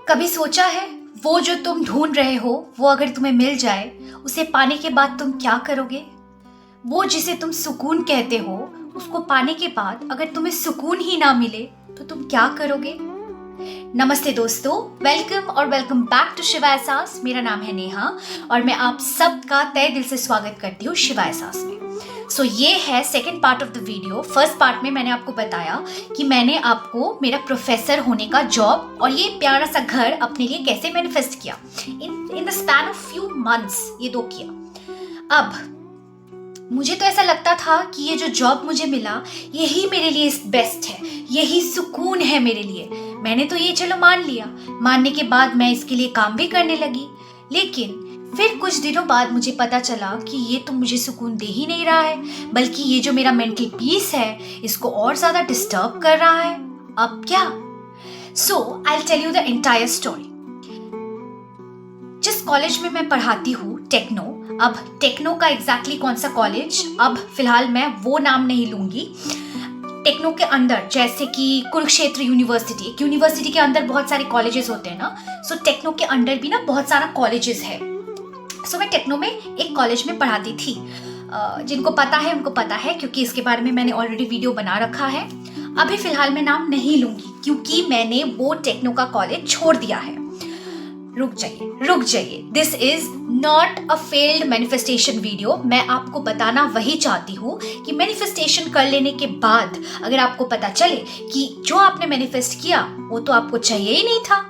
कभी सोचा है वो जो तुम ढूंढ रहे हो वो अगर तुम्हें मिल जाए, उसे पाने के बाद तुम क्या करोगे? वो जिसे तुम सुकून कहते हो, उसको पाने के बाद अगर तुम्हें सुकून ही ना मिले तो तुम क्या करोगे? नमस्ते दोस्तों, वेलकम बैक टू शिवा एहसास। मेरा नाम है नेहा और मैं आप सबका तहे दिल से स्वागत करती हूँ शिवा एहसास में। ये है second part of the video. First part में मैंने आपको बताया कि मैंने आपको मेरा प्रोफेसर होने का जॉब और ये प्यारा सा घर अपने लिए कैसे मैनिफेस्ट किया in the span of few months. ये दो किया। अब मुझे तो ऐसा लगता था कि ये जो जॉब मुझे मिला यही मेरे लिए बेस्ट है, यही सुकून है मेरे लिए। मैंने तो ये चलो मान लिया। मानने के बाद मैं इसके लिए काम भी करने लगी, लेकिन फिर कुछ दिनों बाद मुझे पता चला कि ये तो मुझे सुकून दे ही नहीं रहा है, बल्कि ये जो मेरा मेंटल पीस है इसको और ज्यादा डिस्टर्ब कर रहा है। अब क्या? I will tell you the entire story. जिस कॉलेज में मैं पढ़ाती हूँ, टेक्नो, अब टेक्नो का एग्जैक्टली कौन सा कॉलेज, अब फिलहाल मैं वो नाम नहीं लूंगी। टेक्नो के अंदर जैसे कि कुरुक्षेत्र यूनिवर्सिटी, एक यूनिवर्सिटी के अंदर बहुत सारे कॉलेजेस होते हैं ना, टेक्नो के अंदर भी ना बहुत सारा कॉलेजेस है। मैं टेक्नो में एक कॉलेज में पढ़ाती थी। जिनको पता है उनको पता है, क्योंकि इसके बारे में मैंने ऑलरेडी वीडियो बना रखा है। अभी फिलहाल मैं नाम नहीं लूंगी क्योंकि मैंने वो टेक्नो का कॉलेज छोड़ दिया है। रुक जाइए, this is not a failed manifestation video. मैं आपको बताना वही चाहती हूँ कि मैनिफेस्टेशन कर लेने के बाद अगर आपको पता चले कि जो आपने मैनिफेस्ट किया वो तो आपको चाहिए ही नहीं था,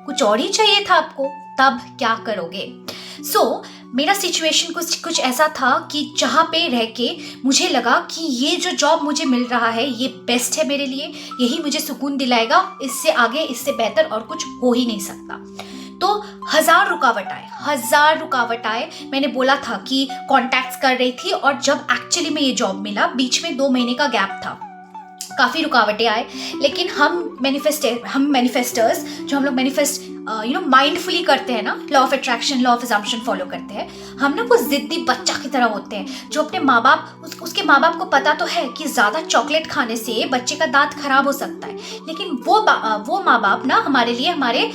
कुछ और ही चाहिए था आपको, तब क्या करोगे? मेरा सिचुएशन कुछ ऐसा था कि जहाँ पे रह के मुझे लगा कि ये जो जॉब मुझे मिल रहा है ये बेस्ट है मेरे लिए, यही मुझे सुकून दिलाएगा, इससे आगे इससे बेहतर और कुछ हो ही नहीं सकता। तो हजार रुकावट आए। मैंने बोला था कि कॉन्टैक्ट्स कर रही थी, और जब एक्चुअली में ये जॉब मिला बीच में 2 महीने का गैप था। काफ़ी रुकावटें आए, लेकिन हम मैनिफेस्टर्स जो हम लोग मैनिफेस्ट माइंडफुली करते हैं ना, law of attraction, law of assumption follow करते हैं, हम ना वो जिद्दी बच्चा की तरह होते हैं जो अपने माँ बाप, उसके माँ बाप को पता तो है कि ज़्यादा चॉकलेट खाने से बच्चे का दांत खराब हो सकता है, लेकिन वो माँ बाप ना हमारे लिए, हमारे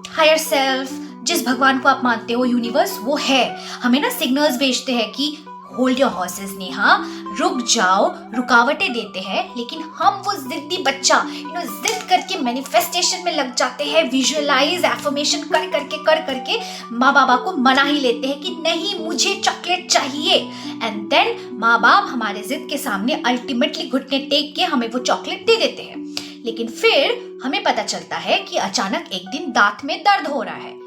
हायर सेल्फ, जिस भगवान को आप मानते हो, यूनिवर्स, वो है, हमें ना सिग्नल्स भेजते हैं कि होल्ड योर हॉर्सेस नेहा, रुक जाओ, रुकावटें देते हैं। लेकिन हम वो जिद्दी बच्चा जिद करके मैनिफेस्टेशन में लग जाते हैं, विजुअलाइज, एफर्मेशन कर करके माँ बाबा को मना ही लेते हैं कि नहीं मुझे चॉकलेट चाहिए। एंड देन माँ बाप हमारे जिद के सामने अल्टीमेटली घुटने टेक के हमें वो चॉकलेट दे देते हैं। लेकिन फिर हमें पता चलता है कि अचानक एक दिन दांत में दर्द हो रहा है।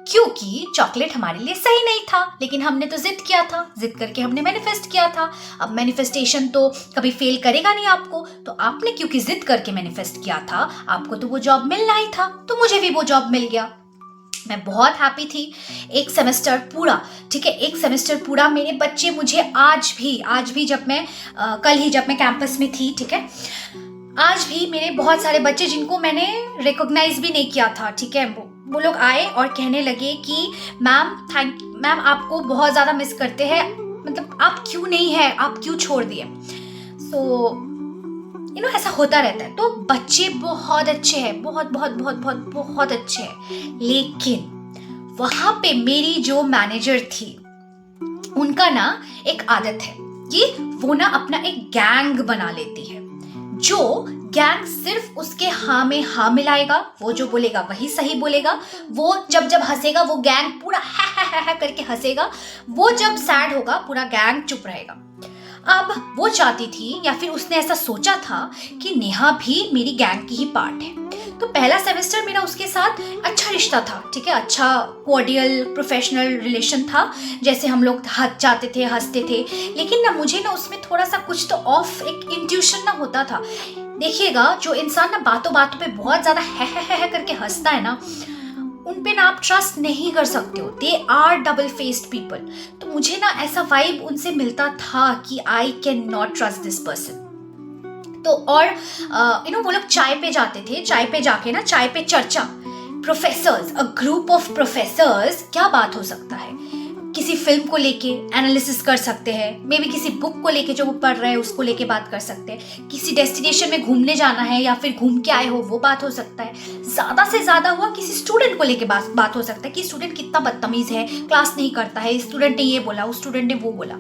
क्योंकि चॉकलेट हमारे लिए सही नहीं था, लेकिन हमने तो जिद किया था, जिद करके हमने मैनिफेस्ट किया था। अब मैनिफेस्टेशन तो कभी फेल करेगा नहीं आपको, तो आपने क्योंकि जिद करके मैनिफेस्ट किया था, आपको तो वो जॉब मिलना ही था, तो मुझे भी वो जॉब मिल गया। मैं बहुत हैप्पी थी। एक सेमेस्टर पूरा, ठीक है, एक सेमेस्टर पूरा मेरे बच्चे मुझे आज भी जब मैं जब मैं कैंपस में थी, ठीक है, आज भी मेरे बहुत सारे बच्चे जिनको मैंने रिकॉग्नाइज भी नहीं किया था, ठीक है, वो लोग आए और कहने लगे कि मैम आपको बहुत ज़्यादा मिस करते हैं, मतलब आप क्यों नहीं है, आप क्यों छोड़ दिए। ऐसा होता रहता है। तो बच्चे बहुत अच्छे हैं, बहुत अच्छे हैं, लेकिन वहाँ पे मेरी जो मैनेजर थी उनका ना एक आदत है कि वो ना अपना एक गैंग बना लेती है, जो गैंग सिर्फ उसके हाँ में हाँ मिलाएगा, वो जो बोलेगा वही सही बोलेगा। वो जब हंसेगा वो गैंग पूरा है करके हंसेगा, वो जब सैड होगा पूरा गैंग चुप रहेगा। अब वो चाहती थी, या फिर उसने ऐसा सोचा था कि नेहा भी मेरी गैंग की ही पार्ट है। तो पहला सेमेस्टर मेरा उसके साथ अच्छा रिश्ता था, ठीक है, अच्छा कोऑर्डियल प्रोफेशनल रिलेशन था, जैसे हम लोग जाते थे, हंसते थे। लेकिन ना मुझे ना उसमें थोड़ा सा कुछ तो ऑफ एक इंट्यूशन ना होता था। देखिएगा, जो इंसान ना बातों पे बहुत ज्यादा है करके हंसता है ना, उन पे ना आप ट्रस्ट नहीं कर सकते हो। They are double faced people. तो मुझे ना ऐसा वाइब उनसे मिलता था कि I can not trust this person. तो और वो लोग चाय पे जाते थे, चाय पे जाके ना, चाय पे चर्चा, professors, a group of professors, क्या बात हो सकता है, किसी फिल्म को लेके एनालिसिस कर सकते हैं, मे बी किसी बुक को लेके जो वो पढ़ रहे हैं उसको लेके बात कर सकते हैं, किसी डेस्टिनेशन में घूमने जाना है या फिर घूम के आए हो वो बात हो सकता है, ज़्यादा से ज़्यादा हुआ किसी स्टूडेंट को लेके बात हो सकता है कि स्टूडेंट कितना बदतमीज़ है, क्लास नहीं करता है, स्टूडेंट ने ये बोला, उस स्टूडेंट ने वो बोला।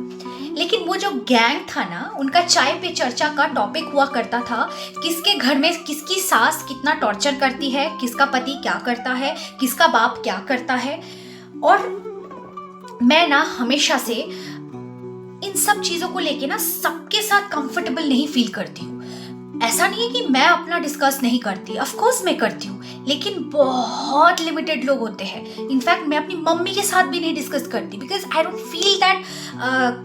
लेकिन वो जो गैंग था ना, उनका चाय पे चर्चा का टॉपिक हुआ करता था किसके घर में किसकी सास कितना टॉर्चर करती है, किसका पति क्या करता है, किसका बाप क्या करता है। और मैं ना हमेशा से इन सब चीज़ों को लेके ना सबके साथ कंफर्टेबल नहीं फील करती हूँ। ऐसा नहीं है कि मैं अपना डिस्कस नहीं करती, ऑफ कोर्स मैं करती हूँ, लेकिन बहुत लिमिटेड लोग होते हैं। इनफैक्ट मैं अपनी मम्मी के साथ भी नहीं डिस्कस करती because I don't feel that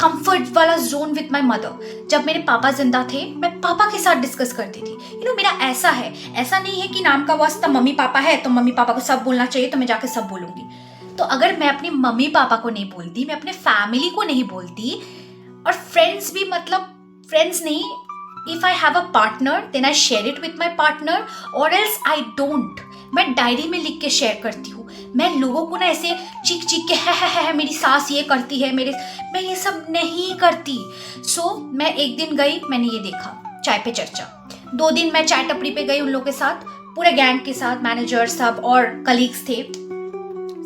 comfort वाला जोन विथ माई मदर। जब मेरे पापा जिंदा थे मैं पापा के साथ डिस्कस करती थी। मेरा ऐसा है, ऐसा नहीं है कि नाम का वास्ता मम्मी पापा है तो मम्मी पापा को सब बोलना चाहिए तो मैं जाकर सब बोलूँगी। तो अगर मैं अपनी मम्मी पापा को नहीं बोलती, मैं अपने फैमिली को नहीं बोलती, और फ्रेंड्स भी, मतलब फ्रेंड्स नहीं, if I have a partner then I share it with my partner और एल्स आई डोंट। मैं डायरी में लिख के शेयर करती हूँ। मैं लोगों को ना ऐसे चीख चीख के है मेरी सास ये करती है, मैं ये सब नहीं करती। सो मैं एक दिन गई, मैंने ये देखा चाय पे चर्चा। 2 दिन मैं चाय टपरी पे गई उन लोगों के साथ, पूरे गैंग के साथ, मैनेजर सब और कलीग्स थे।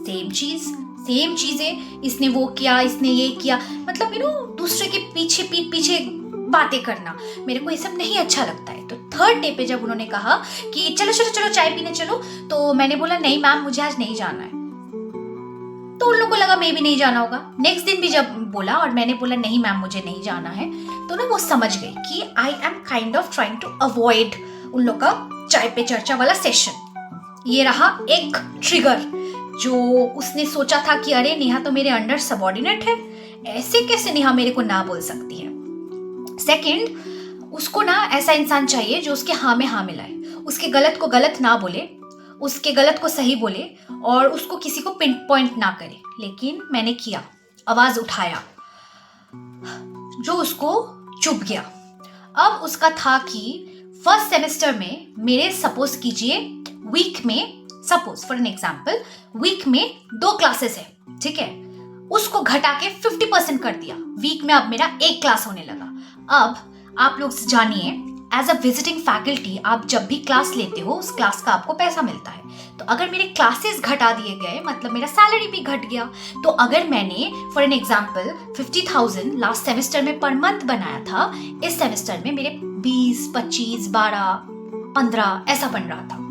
सेम चीजें, इसने वो किया, इसने ये किया, मतलब दूसरे के पीछे पीठ पीछे बातें करना, मेरे को ये सब नहीं अच्छा लगता है। तो 3rd डे पे जब उन्होंने कहा कि चलो चलो चलो चाय पीने चलो, तो मैंने बोला नहीं मैम मुझे आज नहीं जाना है। तो उन लोगों को लगा मैं भी नहीं जाना होगा। नेक्स्ट दिन भी जब बोला और मैंने बोला नहीं मैम मुझे नहीं जाना है, तो ना वो समझ गई कि I am kind of trying to avoid उन लोग का चाय पे चर्चा वाला सेशन। ये रहा एक ट्रिगर जो उसने सोचा था कि अरे नेहा तो मेरे अंडर सबऑर्डिनेट है, ऐसे कैसे नेहा मेरे को ना बोल सकती है। सेकंड, उसको ना ऐसा इंसान चाहिए जो उसके हाँ में हाँ मिलाए, उसके गलत को गलत ना बोले, उसके गलत को सही बोले और उसको किसी को पिन पॉइंट ना करे। लेकिन मैंने किया, आवाज उठाया, जो उसको चुभ गया। अब उसका था कि फर्स्ट सेमेस्टर में मेरे सपोज कीजिए वीक में, suppose for an example week में 2 क्लासेस है, ठीक है, उसको घटा के 50% कर दिया। वीक में अब मेरा 1 क्लास होने लगा। अब आप लोग जानिए, एज अ विजिटिंग फैकल्टी आप जब भी क्लास लेते हो उस क्लास का आपको पैसा मिलता है। तो अगर मेरे क्लासेस घटा दिए गए मतलब मेरा सैलरी भी घट गया। तो अगर मैंने for an example 50,000 last semester में पर मंथ बनाया था, इस सेमेस्टर में मेरे 20, 25, 12, 15 ऐसा बन रहा था।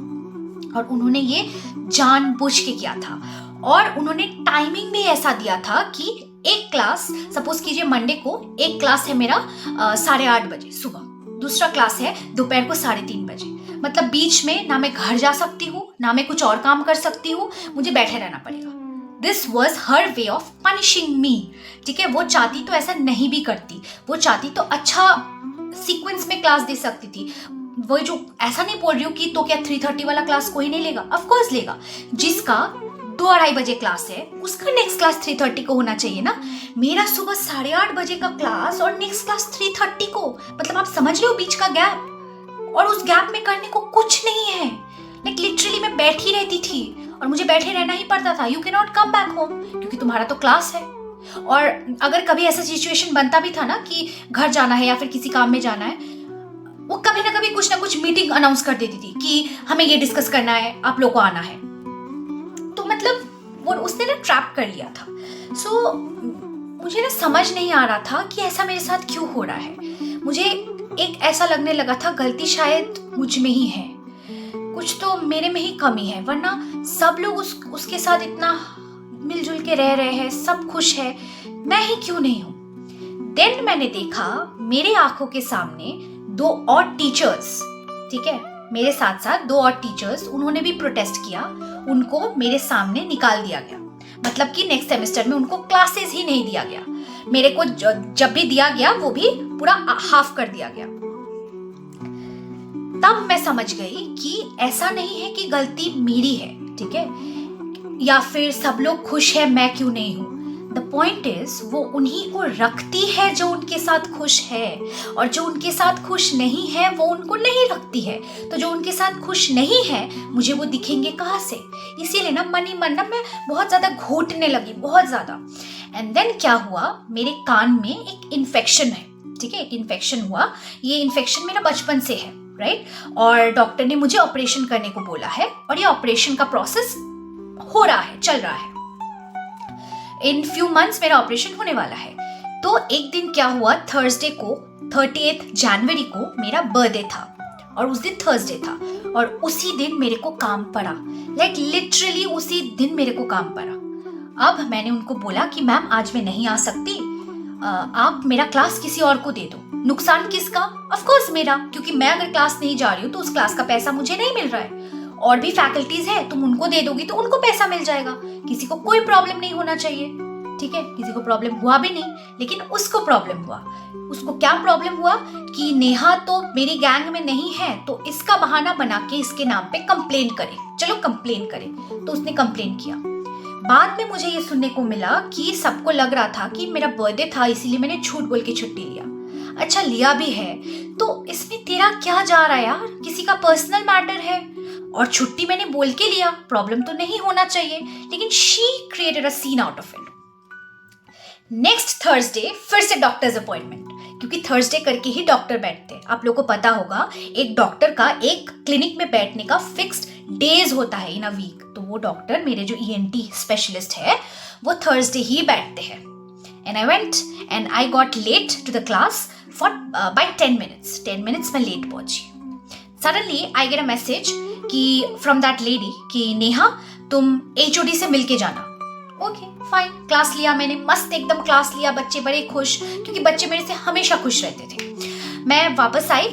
और उन्होंने ये जानबूझ के किया था और उन्होंने टाइमिंग भी ऐसा दिया था कि एक क्लास, सपोज कीजिए मंडे को एक क्लास है मेरा 8:30 बजे सुबह, दूसरा क्लास है दोपहर को 3:30 बजे। मतलब बीच में ना मैं घर जा सकती हूँ ना मैं कुछ और काम कर सकती हूँ, मुझे बैठे रहना पड़ेगा। This was her way of punishing me. ठीक है, वो चाहती तो ऐसा नहीं भी करती, वो चाहती तो अच्छा सीक्वेंस में क्लास दे सकती थी। वो जो ऐसा नहीं बोल रही हूँ कि तो क्या 3:30 वाला क्लास कोई नहीं लेगा, ऑफ कोर्स लेगा। जिसका 2-2:30 बजे क्लास है उसका नेक्स्ट क्लास 3:30 को होना चाहिए ना। मेरा सुबह 8:30 बजे का क्लास और नेक्स्ट क्लास 3:30 को, मतलब आप समझ रहे हो बीच का गैप। और उस गैप में करने को कुछ नहीं है, लाइक लिटरली मैं बैठी रहती थी और मुझे बैठे रहना ही पड़ता था। You can not come back home क्योंकि तुम्हारा तो क्लास है। और अगर कभी ऐसा सिचुएशन बनता भी था ना कि घर जाना है या फिर किसी काम में जाना है, वो कभी ना कभी कुछ ना कुछ मीटिंग अनाउंस कर देती थी कि हमें ये डिस्कस करना है, आप लोग को आना है। तो मतलब वो उसने ना ट्रैप कर लिया था। सो मुझे ना समझ नहीं आ रहा था कि ऐसा मेरे साथ क्यों हो रहा है। मुझे एक ऐसा लगने लगा था गलती शायद मुझ में ही है, कुछ तो मेरे में ही कमी है, वरना सब लोग उसके साथ इतना मिलजुल के रह रहे हैं, सब खुश है, मैं ही क्यों नहीं हूँ। देन मैंने देखा मेरे आंखों के सामने 2 और टीचर्स, ठीक है, मेरे साथ साथ 2 और टीचर्स, उन्होंने भी प्रोटेस्ट किया, उनको मेरे सामने निकाल दिया गया। मतलब कि नेक्स्ट सेमेस्टर में उनको क्लासेस ही नहीं दिया गया। मेरे को जब भी दिया गया वो भी पूरा हाफ कर दिया गया। तब मैं समझ गई कि ऐसा नहीं है कि गलती मेरी है, ठीक है, या फिर सब लोग खुश है मैं क्यों नहीं हूं। द पॉइंट इज वो उन्हीं को रखती है जो उनके साथ खुश है, और जो उनके साथ खुश नहीं है वो उनको नहीं रखती है। तो जो उनके साथ खुश नहीं है मुझे वो दिखेंगे कहाँ से। इसीलिए ना मन ही मन ना मैं बहुत ज्यादा घोटने लगी, बहुत ज्यादा। एंड देन क्या हुआ, मेरे कान में एक इन्फेक्शन है, ठीक है, एक इन्फेक्शन हुआ। ये इन्फेक्शन मेरा बचपन से है, राइट, और डॉक्टर ने मुझे ऑपरेशन करने को बोला है और ये ऑपरेशन का प्रोसेस हो रहा है, चल रहा है। इन फ्यू मंथ्स मेरा ऑपरेशन होने वाला है। तो एक दिन क्या हुआ, थर्सडे को 30 जनवरी को मेरा बर्थडे था और उस दिन थर्सडे था और उसी दिन मेरे को काम पड़ा, लाइक लिटरली उसी दिन मेरे को काम पड़ा। अब मैंने उनको बोला कि मैम आज मैं नहीं आ सकती, आप मेरा क्लास किसी और को दे दो। नुकसान किसका? ऑफ कोर्स मेरा, क्योंकि मैं अगर क्लास नहीं जा रही हूँ तो उस क्लास का पैसा मुझे नहीं मिल रहा है। और भी फैकल्टीज है, तुम उनको दे दोगी तो उनको पैसा मिल जाएगा, किसी को कोई प्रॉब्लम नहीं होना चाहिए, ठीक है। किसी को प्रॉब्लम हुआ भी नहीं, लेकिन उसको प्रॉब्लम हुआ। उसको क्या प्रॉब्लम हुआ कि नेहा तो मेरी गैंग में नहीं है, तो इसका बहाना बना के इसके नाम पे कंप्लेन करे, चलो कंप्लेन करे। तो उसने कंप्लेन किया। बाद में मुझे ये सुनने को मिला कि सबको लग रहा था कि मेरा बर्थडे था इसीलिए मैंने झूठ बोल के छुट्टी लिया। अच्छा, लिया भी है तो इसमें तेरा क्या जा रहा है यार, किसी का पर्सनल मैटर है और छुट्टी मैंने बोल के लिया, प्रॉब्लम तो नहीं होना चाहिए। लेकिन she created a scene out of it. Next Thursday फिर से डॉक्टर्स अपॉइंटमेंट, क्योंकि थर्सडे करके ही डॉक्टर बैठते हैं। आप लोगों को पता होगा एक डॉक्टर का एक क्लिनिक में बैठने का फिक्स्ड डेज होता है इन अ वीक। तो वो डॉक्टर, मेरे जो ENT स्पेशलिस्ट है, वो थर्सडे ही बैठते हैं। And I went and I got late to the class for by 10 minutes. 10 minutes में लेट पहुंची। Suddenly I get a message कि फ्रॉम दैट लेडी कि नेहा तुम HOD से मिल के जाना। ओके फाइन, क्लास लिया मैंने, मस्त एकदम क्लास लिया, बच्चे बड़े खुश, क्योंकि बच्चे मेरे से हमेशा खुश रहते थे। मैं वापस आई,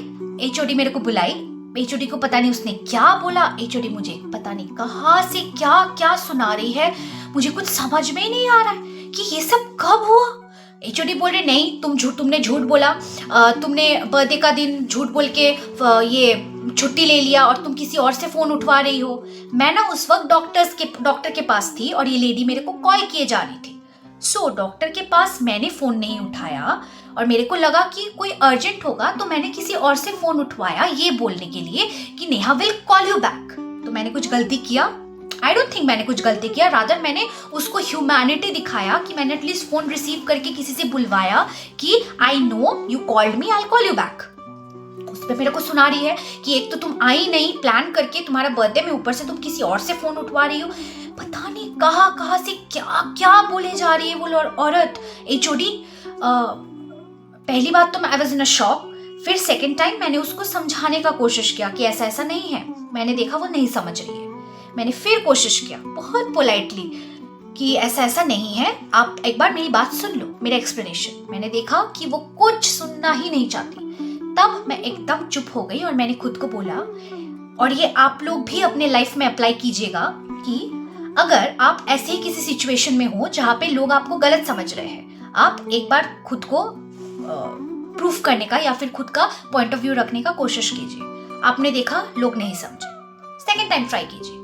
HOD मेरे को बुलाई। HOD को पता नहीं उसने क्या बोला, HOD मुझे पता नहीं कहाँ से क्या क्या सुना रही है, मुझे कुछ समझ में ही नहीं आ रहा है कि ये सब कब हुआ। HOD बोल रहे नहीं तुमने झूठ बोला, तुमने बर्थडे का दिन झूठ बोल के ये छुट्टी ले लिया और तुम किसी और से फोन उठवा रही हो। मैं ना उस वक्त डॉक्टर के पास थी और ये लेडी मेरे को कॉल किए जा रही थी। सो डॉक्टर के पास मैंने फोन नहीं उठाया और मेरे को लगा कि कोई अर्जेंट होगा, तो मैंने किसी और से फोन उठवाया ये बोलने के लिए कि Neha will call you back. तो मैंने कुछ गलती किया? आई डोंट थिंक मैंने कुछ गलती किया, रादर मैंने उसको ह्यूमैनिटी दिखाया कि मैंने एटलीस्ट फोन रिसीव करके किसी से बुलवाया कि I know you called me, I call you back. उस पर मेरे को सुना रही है कि एक तो तुम आई नहीं प्लान करके तुम्हारा बर्थडे में, ऊपर से तुम किसी और से फोन उठवा रही हो। पता नहीं कहाँ से क्या क्या बोले जा रही है वो औरत। HOD पहली बात तो मैं I was in a shock. फिर सेकंड टाइम मैंने उसको समझाने का कोशिश किया कि ऐसा ऐसा नहीं है। मैंने देखा वो नहीं समझ रही है। मैंने फिर कोशिश किया बहुत पोलाइटली कि ऐसा ऐसा नहीं है, आप एक बार मेरी बात सुन लो, मेरा एक्सप्लेनेशन। मैंने देखा कि वो कुछ सुनना ही नहीं चाहती। तब मैं एकदम चुप हो गई और मैंने खुद को बोला, और ये आप लोग भी अपने लाइफ में अप्लाई कीजिएगा कि अगर आप ऐसे ही किसी सिचुएशन में हो जहाँ पे लोग आपको गलत समझ रहे हैं, आप एक बार खुद को प्रूफ करने का या फिर खुद का पॉइंट ऑफ व्यू रखने का कोशिश कीजिए। आपने देखा लोग नहीं समझे, सेकेंड टाइम ट्राई कीजिए।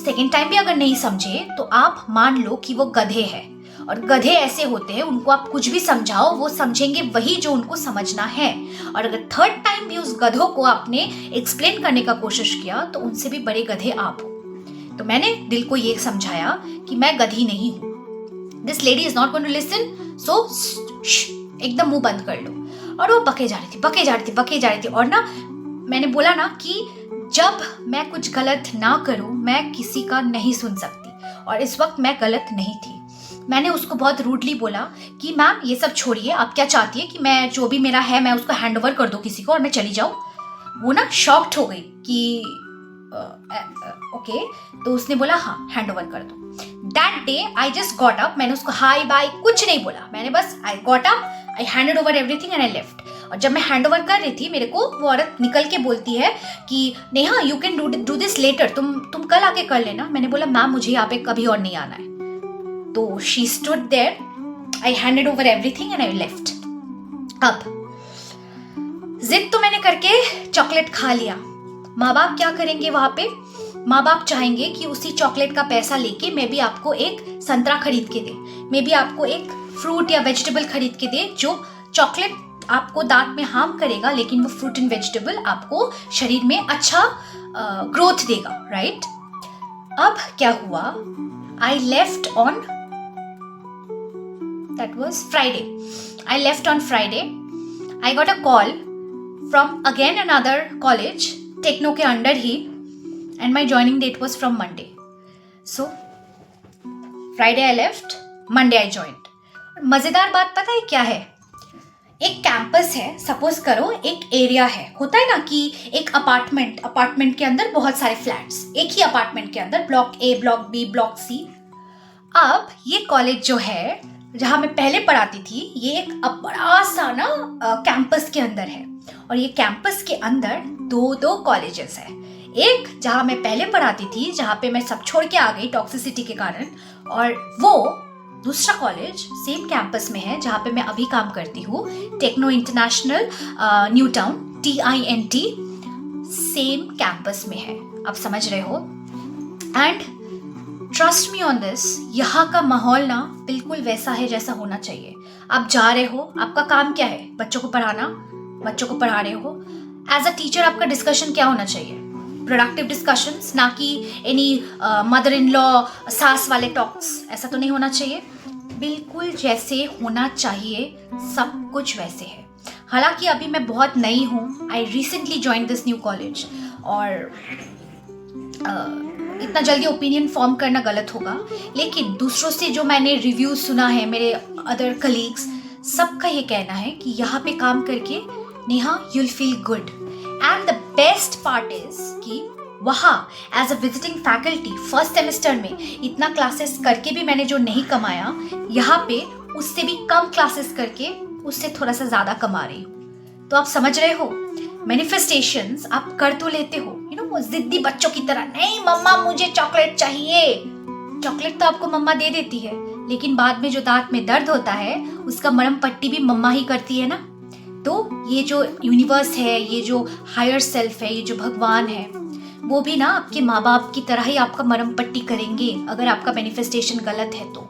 सेकेंड टाइम भी अगर नहीं समझे तो आप मान लो कि वो गधे हैं, और गधे ऐसे होते हैं उनको आप कुछ भी समझाओ वो समझेंगे वही जो उनको समझना है। और अगर थर्ड टाइम भी उस गधों को आपने एक्सप्लेन करने का कोशिश किया तो उनसे भी बड़े गधे आप हो। तो मैंने दिल को ये समझाया कि मैं गधी नहीं हूँ, this lady is not going to listen, so एकदम मुंह बंद कर लो। और वो बके जा रही थी। और ना मैंने बोला ना कि जब मैं कुछ गलत ना करूं मैं किसी का नहीं सुन सकती, और इस वक्त मैं गलत नहीं थी। मैंने उसको बहुत रूडली बोला कि मैम ये सब छोड़िए, आप क्या चाहती है कि मैं जो भी मेरा है मैं उसको हैंड ओवर कर दूं किसी को और मैं चली जाऊं। वो ना शॉक्ड हो गई कि ओके। तो उसने बोला हाँ हैंड ओवर कर दो। That day I just got up, मैंने उसको हाई बाय कुछ नहीं बोला, मैंने बस I got up, I handed over everything and I left. और जब मैं हैंड ओवर कर रही थी मेरे को वो औरत निकल के बोलती है कि Neha you can do this letter, तुम कल आके कर लेना। मैंने बोला मैम मुझे यहाँ पे कभी और नहीं आना है। तो she stood there, I handed over everything and I left. अब जिद तो मैंने करके चॉकलेट खा लिया। माँ बाप क्या करेंगे वहां पे? माँ बाप चाहेंगे कि उसी चॉकलेट का पैसा लेके मैं भी आपको एक संतरा खरीद के दे, मैं भी आपको एक फ्रूट या वेजिटेबल खरीद के दे। जो चॉकलेट आपको दांत में हार्म करेगा लेकिन वो फ्रूट एंड वेजिटेबल आपको शरीर में अच्छा ग्रोथ देगा, राइट? अब क्या हुआ, I left on that was Friday. I left on Friday. I got a call from again another college, Techno के अंडर ही, and my joining date was from Monday. So Friday I left, Monday I joined. मज़ेदार बात पता है क्या है? एक campus है, सपोज करो एक एरिया है, होता है ना कि एक अपार्टमेंट के अंदर बहुत सारे फ्लैट्स, एक ही अपार्टमेंट के अंदर, block A, block B, block C. अब ये कॉलेज जो है जहाँ मैं पहले पढ़ाती थी, ये एक बड़ा सा ना कैंपस के अंदर है, और ये कैंपस के अंदर दो कॉलेजेस है। एक जहाँ मैं पहले पढ़ाती थी, जहाँ पे मैं सब छोड़ के आ गई टॉक्सिसिटी के कारण, और वो दूसरा कॉलेज सेम कैंपस में है जहाँ पे मैं अभी काम करती हूँ, techno international new town, TINT, same campus में है। आप समझ रहे हो? And trust me on this, यहाँ का माहौल ना बिल्कुल वैसा है जैसा होना चाहिए। आप जा रहे हो, आपका काम क्या है? बच्चों को पढ़ाना, बच्चों को पढ़ा रहे हो। एज अ टीचर आपका डिस्कशन क्या होना चाहिए? प्रोडक्टिव डिस्कशंस, ना कि एनी मदर इन लॉ सास वाले टॉक्स। ऐसा तो नहीं होना चाहिए। बिल्कुल जैसे होना चाहिए, सब कुछ वैसे है। हालांकि अभी मैं बहुत नई हूँ, I recently join this new college, और इतना जल्दी ओपिनियन फॉर्म करना गलत होगा, लेकिन दूसरों से जो मैंने रिव्यू सुना है, मेरे अदर कलीग्स, सबका ये कहना है कि यहाँ पे काम करके Neha you'll feel good. And the best part is कि वहाँ as a visiting faculty first semester में इतना क्लासेस करके भी मैंने जो नहीं कमाया, यहाँ पे उससे भी कम क्लासेस करके उससे थोड़ा सा ज़्यादा कमा रही हूँ। तो आप समझ रहे हो, मैनिफेस्टेशंस आप कर तो लेते हो, वो जिद्दी बच्चों की तरह, नहीं मम्मा मुझे चॉकलेट चाहिए। चॉकलेट तो आपको मम्मा दे देती है, लेकिन बाद में जो दांत में दर्द होता है उसका मरहम पट्टी भी मम्मा ही करती है ना। तो ये जो यूनिवर्स है, ये जो हायर सेल्फ है, ये जो भगवान है, वो भी ना आपके माँ बाप की तरह ही आपका मरहम पट्टी करेंगे अगर आपका मैनिफेस्टेशन गलत है तो।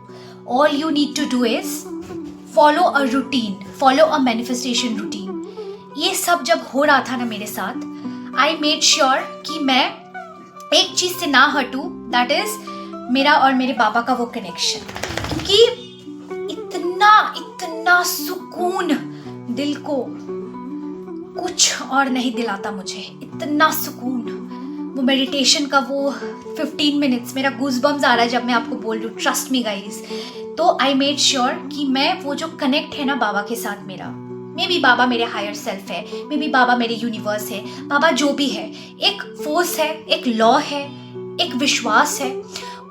All you need to do is follow a routine, follow a manifestation routine. ये सब जब हो रहा था ना मेरे साथ, आई मेड श्योर कि मैं एक चीज़ से ना हटूँ, दैट इज मेरा और मेरे बाबा का वो कनेक्शन। क्योंकि इतना सुकून दिल को कुछ और नहीं दिलाता मुझे, इतना सुकून। वो मेडिटेशन का वो 15 मिनट्स, मेरा गूज़बम्स आ रहा है जब मैं आपको बोल रही हूँ, ट्रस्ट मी गाइज। तो आई मेड श्योर कि मैं वो जो कनेक्ट है ना बाबा के साथ मेरा, मे बी बाबा मेरे हायर सेल्फ है, मे बी बाबा मेरे यूनिवर्स है, बाबा जो भी है, एक फोर्स है, एक लॉ है, एक विश्वास है।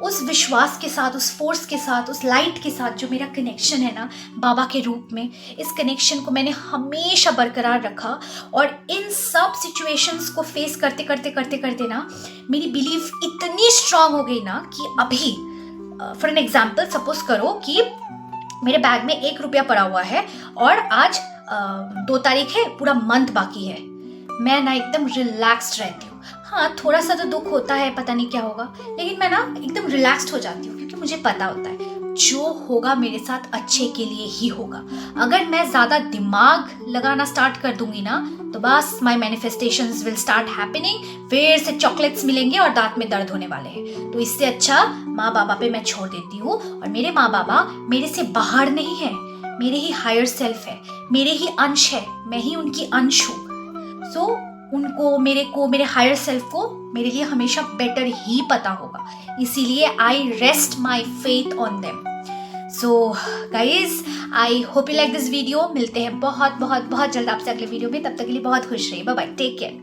उस विश्वास के साथ, उस फोर्स के साथ, उस लाइट के साथ जो मेरा कनेक्शन है ना बाबा के रूप में, इस कनेक्शन को मैंने हमेशा बरकरार रखा। और इन सब सिचुएशंस को फेस करते करते ना मेरी बिलीफ इतनी स्ट्रांग हो गई ना कि अभी फॉर एन एग्जाम्पल सपोज करो कि मेरे बैग में 1 रुपया पड़ा हुआ है और आज 2 तारीख है, पूरा मंथ बाकी है, मैं ना एकदम रिलैक्स्ड रहती हूँ। हाँ, थोड़ा सा तो दुख होता है, पता नहीं क्या होगा, लेकिन मैं ना एकदम रिलैक्स्ड हो जाती हूँ, क्योंकि मुझे पता होता है जो होगा मेरे साथ अच्छे के लिए ही होगा। अगर मैं ज़्यादा दिमाग लगाना स्टार्ट कर दूंगी ना, तो बस माई मैनिफेस्टेशंस विल स्टार्ट हैपनिंग, फिर से चॉकलेट्स मिलेंगे और दांत में दर्द होने वाले हैं। तो इससे अच्छा माँ बाबा पे मैं छोड़ देती हूँ। और मेरे माँ बाबा मेरे से बाहर नहीं है, मेरे ही हायर सेल्फ है, मेरे ही अंश है, मैं ही उनकी अंश हूँ। सो उनको, मेरे हायर सेल्फ को मेरे लिए हमेशा बेटर ही पता होगा, इसीलिए आई rest my faith on them. So guys, I hope you like this video. मिलते हैं बहुत बहुत बहुत जल्द आपसे अगले वीडियो में, तब तक के लिए बहुत खुश रहिए। Bye bye, take care.